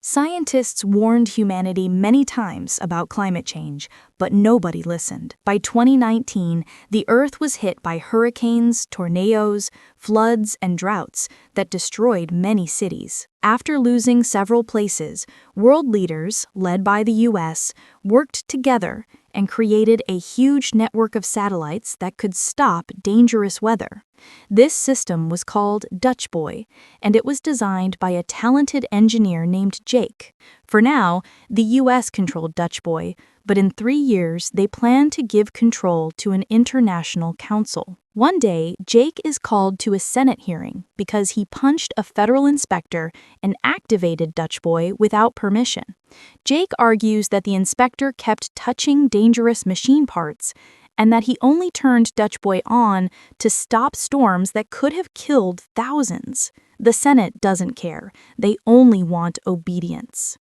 Scientists warned humanity many times about climate change, but nobody listened. By 2019, the Earth was hit by hurricanes, tornadoes, floods, and droughts that destroyed many cities. After losing several places, world leaders, led by the US, worked together and created a huge network of satellites that could stop dangerous weather. This system was called Dutch Boy, and it was designed by a talented engineer named Jake. For now, the US controlled Dutch Boy, but in 3 years they plan to give control to an international council. One day, Jake is called to a Senate hearing because he punched a federal inspector and activated Dutch Boy without permission. Jake argues that the inspector kept touching dangerous machine parts and that he only turned Dutch Boy on to stop storms that could have killed thousands. The Senate doesn't care. They only want obedience.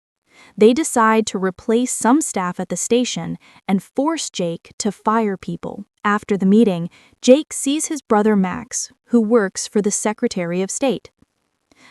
They decide to replace some staff at the station and force Jake to fire people. After the meeting, Jake sees his brother Max, who works for the Secretary of State.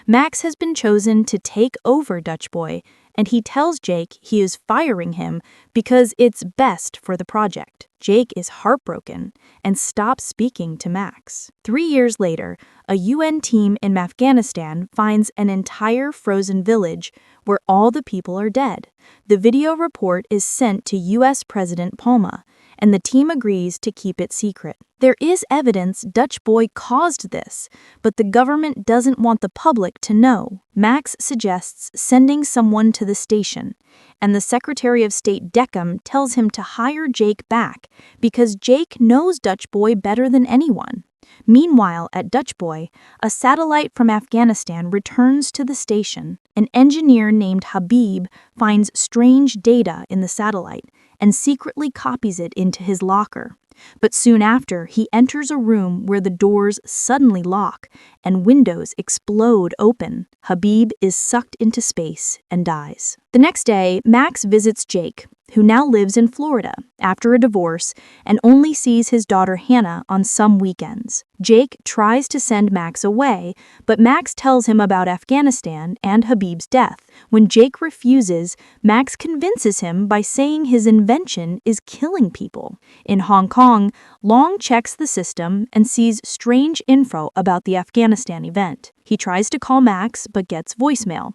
Max has been chosen to take over Dutch Boy, and he tells Jake he is firing him because it's best for the project. Jake is heartbroken and stops speaking to Max. 3 years later, a UN team in Afghanistan finds an entire frozen village where all the people are dead. The video report is sent to US President Palma, and the team agrees to keep it secret. There is evidence Dutch Boy caused this, but the government doesn't want the public to know. Max suggests sending someone to the station, and the Secretary of State Deckham tells him to hire Jake back because Jake knows Dutch Boy better than anyone. Meanwhile, at Dutch Boy, a satellite from Afghanistan returns to the station. An engineer named Habib finds strange data in the satellite and secretly copies it into his locker. But soon after, he enters a room where the doors suddenly lock and windows explode open. Habib is sucked into space and dies. The next day, Max visits Jake, who now lives in Florida after a divorce and only sees his daughter Hannah on some weekends. Jake tries to send Max away, but Max tells him about Afghanistan and Habib's death. When Jake refuses, Max convinces him by saying his invention is killing people. In Hong Kong, Long checks the system and sees strange info about the Afghanistan event. He tries to call Max but gets voicemail.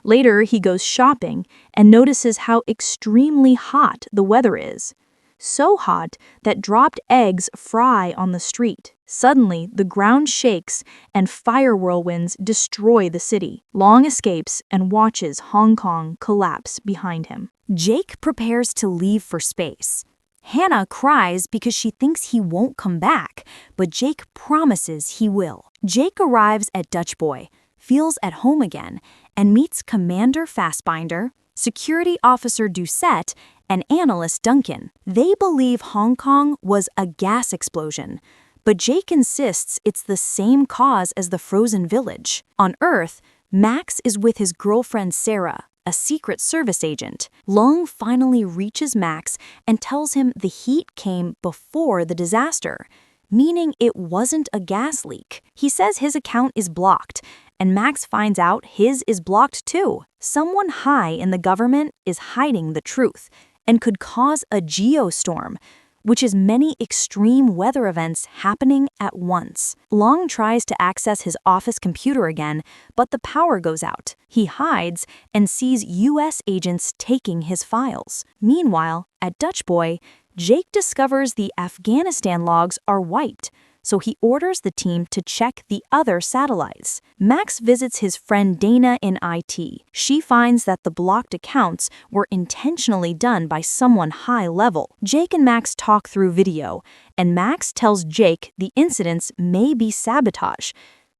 Later, he goes shopping and notices how extremely hot the weather is. So hot that dropped eggs fry on the street. Suddenly, the ground shakes and fire whirlwinds destroy the city. Long escapes and watches Hong Kong collapse behind him. Jake prepares to leave for space. Hannah cries because she thinks he won't come back, but Jake promises he will. Jake arrives at Dutch Boy, feels at home again, and meets Commander Fassbinder, Security Officer Doucette, and Analyst Duncan. They believe Hong Kong was a gas explosion, but Jake insists it's the same cause as the frozen village. On Earth, Max is with his girlfriend Sarah, a Secret Service agent. Long finally reaches Max and tells him the heat came before the disaster, meaning it wasn't a gas leak. He says his account is blocked, and Max finds out his is blocked too. Someone high in the government is hiding the truth and could cause a geostorm, which is many extreme weather events happening at once. Long tries to access his office computer again, but the power goes out. He hides and sees US agents taking his files. Meanwhile, at Dutch Boy, Jake discovers the Afghanistan logs are wiped, so he orders the team to check the other satellites. Max visits his friend Dana in IT. She finds that the blocked accounts were intentionally done by someone high level. Jake and Max talk through video, and Max tells Jake the incidents may be sabotage.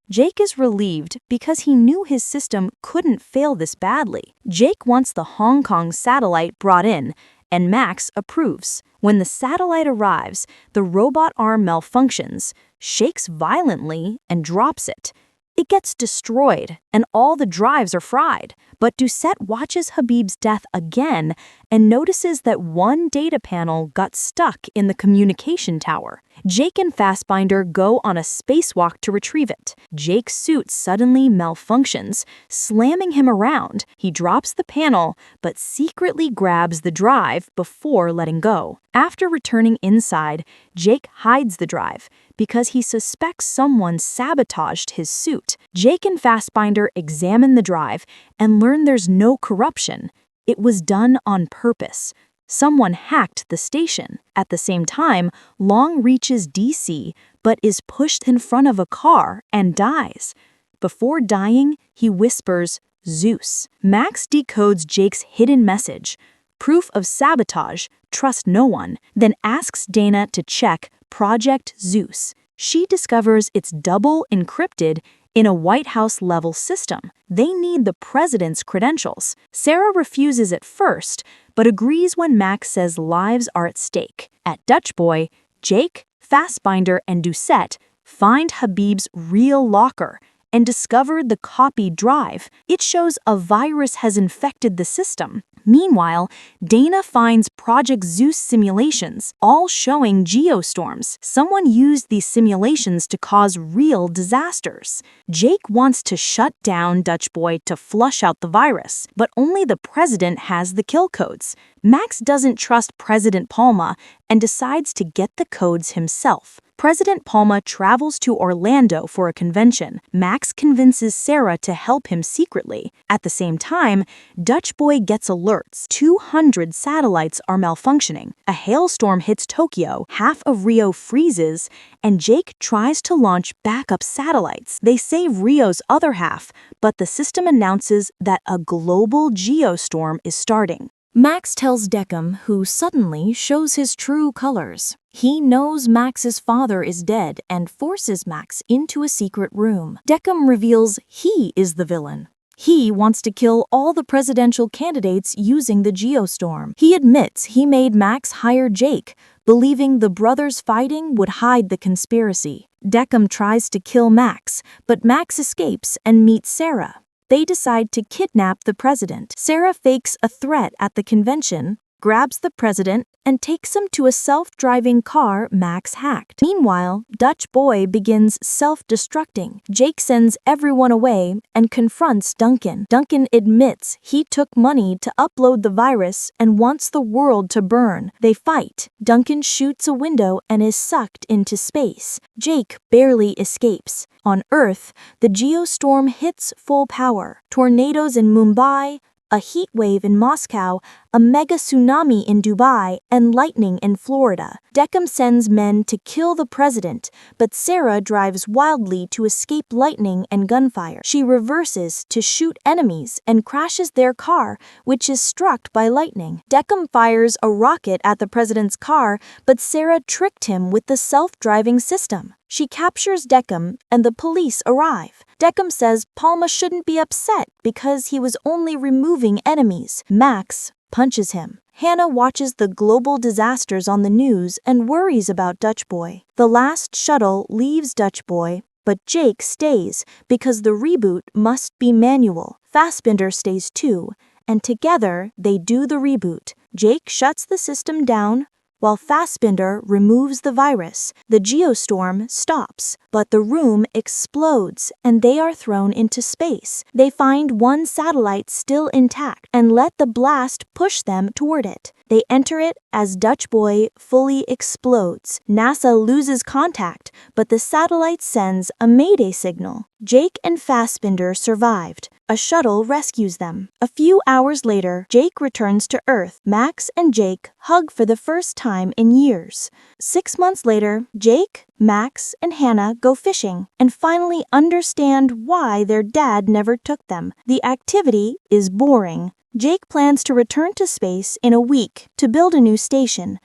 Jake is relieved because he knew his system couldn't fail this badly. Jake wants the Hong Kong satellite brought in, and Max approves. When the satellite arrives, the robot arm malfunctions, shakes violently, and drops it. It gets destroyed, and all the drives are fried. But Doucette watches Habib's death again and notices that one data panel got stuck in the communication tower. Jake and Fassbinder go on a spacewalk to retrieve it. Jake's suit suddenly malfunctions, slamming him around. He drops the panel, but secretly grabs the drive before letting go. After returning inside, Jake hides the drive because he suspects someone sabotaged his suit. Jake and Fassbinder examine the drive and learn there's no corruption. It was done on purpose. Someone hacked the station. At the same time, Long reaches DC, but is pushed in front of a car and dies. Before dying, he whispers, "Zeus." Max decodes Jake's hidden message, proof of sabotage, trust no one, then asks Dana to check Project Zeus. She discovers it's double encrypted in a White House-level system. They need the president's credentials. Sarah refuses at first, but agrees when Max says lives are at stake. At Dutch Boy, Jake, Fassbinder, and Doucette find Habib's real locker and discover the copied drive. It shows a virus has infected the system. Meanwhile, Dana finds Project Zeus simulations, all showing geostorms. Someone used these simulations to cause real disasters. Jake wants to shut down Dutch Boy to flush out the virus, but only the president has the kill codes. Max doesn't trust President Palma and decides to get the codes himself. President Palma travels to Orlando for a convention. Max convinces Sarah to help him secretly. At the same time, Dutch Boy gets alerts. 200 satellites are malfunctioning. A hailstorm hits Tokyo, half of Rio freezes, and Jake tries to launch backup satellites. They save Rio's other half, but the system announces that a global geostorm is starting. Max tells Deckham, who suddenly shows his true colors. He knows Max's father is dead and forces Max into a secret room. Deckham reveals he is the villain. He wants to kill all the presidential candidates using the Geostorm. He admits he made Max hire Jake, believing the brothers fighting would hide the conspiracy. Deckham tries to kill Max, but Max escapes and meets Sarah. They decide to kidnap the president. Sarah fakes a threat at the convention, grabs the president, and takes him to a self-driving car Max hacked. Meanwhile, Dutch Boy begins self-destructing. Jake sends everyone away and confronts Duncan. Duncan admits he took money to upload the virus and wants the world to burn. They fight. Duncan shoots a window and is sucked into space. Jake barely escapes. On Earth, the geostorm hits full power. Tornadoes in Mumbai, a heat wave in Moscow, a mega tsunami in Dubai, and lightning in Florida. Deckham sends men to kill the president, but Sarah drives wildly to escape lightning and gunfire. She reverses to shoot enemies and crashes their car, which is struck by lightning. Deckham fires a rocket at the president's car, but Sarah tricked him with the self-driving system. She captures Deckham, and the police arrive. Deckham says Palma shouldn't be upset because he was only removing enemies. Max punches him. Hannah watches the global disasters on the news and worries about Dutch Boy. The last shuttle leaves Dutch Boy, but Jake stays because the reboot must be manual. Fassbinder stays too, and together they do the reboot. Jake shuts the system down, while Fassbinder removes the virus. The geostorm stops, but the room explodes and they are thrown into space. They find one satellite still intact and let the blast push them toward it. They enter it as Dutch Boy fully explodes. NASA loses contact, but the satellite sends a mayday signal. Jake and Fassbinder survived. A shuttle rescues them. A few hours later, Jake returns to Earth. Max and Jake hug for the first time in years. 6 months later, Jake, Max, and Hannah go fishing and finally understand why their dad never took them. The activity is boring. Jake plans to return to space in a week to build a new station,